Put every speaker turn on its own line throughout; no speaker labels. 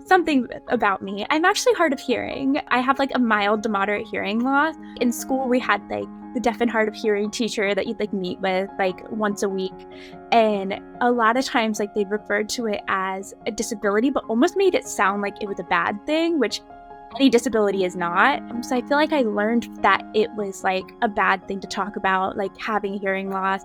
something about me. I'm actually hard of hearing. I have like a mild to moderate hearing loss. In school, we had like the deaf and hard of hearing teacher that you'd like meet with like once a week. And a lot of times like they referred to it as a disability, but almost made it sound like it was a bad thing, which any disability is not. So I feel like I learned that it was like a bad thing to talk about, like having hearing loss,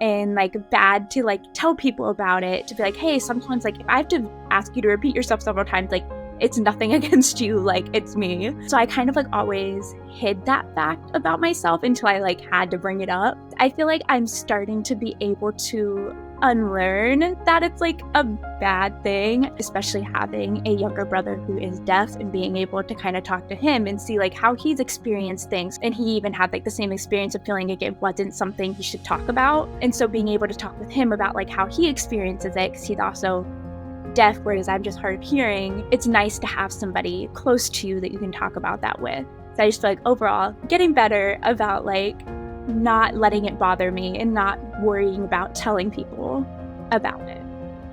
and like bad to like tell people about it, to be like, hey, sometimes like if I have to ask you to repeat yourself several times, like it's nothing against you, like it's me. So I kind of like always hid that fact about myself until I like had to bring it up. I feel like I'm starting to be able to unlearn that it's like a bad thing, especially having a younger brother who is deaf and being able to kind of talk to him and see like how he's experienced things. And he even had like the same experience of feeling like it wasn't something he should talk about. And so being able to talk with him about like how he experiences it, because he's also deaf, whereas I'm just hard of hearing, it's nice to have somebody close to you that you can talk about that with. So I just feel like overall getting better about like not letting it bother me and not worrying about telling people about it.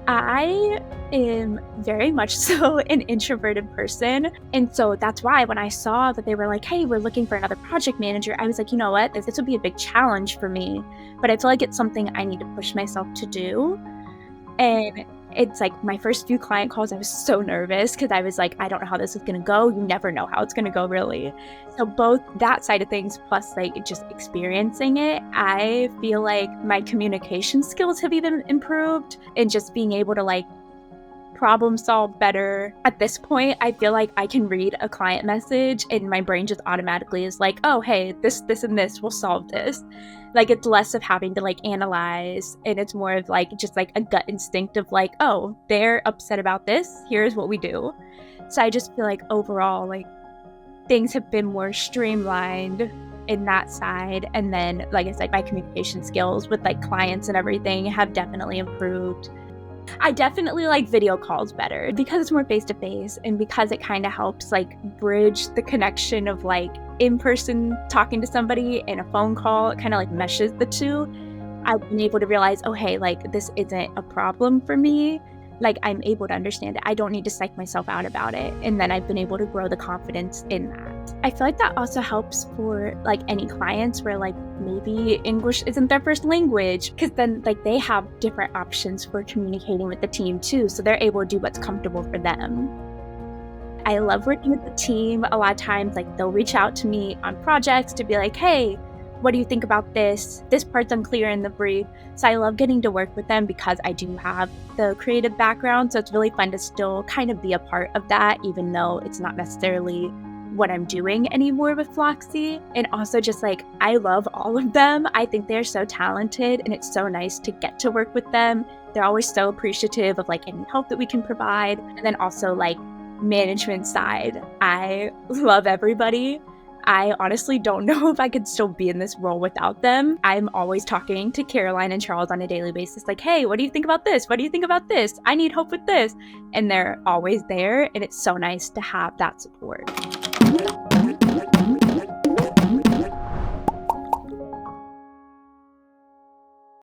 I am very much so an introverted person. And so that's why when I saw that they were like, hey, we're looking for another project manager, I was like, you know what, this would be a big challenge for me, but I feel like it's something I need to push myself to do. And it's like my first few client calls, I was so nervous because I was like, I don't know how this is going to go. You never know how it's going to go, really. So both that side of things plus like just experiencing it, I feel like my communication skills have even improved, and just being able to like problem solve better. At this point, I feel like I can read a client message and my brain just automatically is like, oh, hey, this, and this will solve this. Like, it's less of having to like analyze, and it's more of like just like a gut instinct of like, oh, they're upset about this, here's what we do. So I just feel like overall, like things have been more streamlined in that side. And then, like I said, my communication skills with like clients and everything have definitely improved. I definitely like video calls better because it's more face-to-face, and because it kind of helps like bridge the connection of like in-person talking to somebody and a phone call. It kind of like meshes the two. I've been able to realize, oh, hey, like this isn't a problem for me. Like I'm able to understand it. I don't need to psych myself out about it. And then I've been able to grow the confidence in that. I feel like that also helps for like any clients where like maybe English isn't their first language, because then like they have different options for communicating with the team too. So they're able to do what's comfortable for them. I love working with the team. A lot of times like they'll reach out to me on projects to be like, hey, what do you think about this? This part's unclear in the brief. So I love getting to work with them because I do have the creative background. So it's really fun to still kind of be a part of that, even though it's not necessarily what I'm doing anymore with Flocksy. And also just like, I love all of them. I think they're so talented, and it's so nice to get to work with them. They're always so appreciative of like any help that we can provide. And then also like management side, I love everybody. I honestly don't know if I could still be in this role without them. I'm always talking to Caroline and Charles on a daily basis, like, hey, what do you think about this? What do you think about this? I need help with this. And they're always there, and it's so nice to have that support.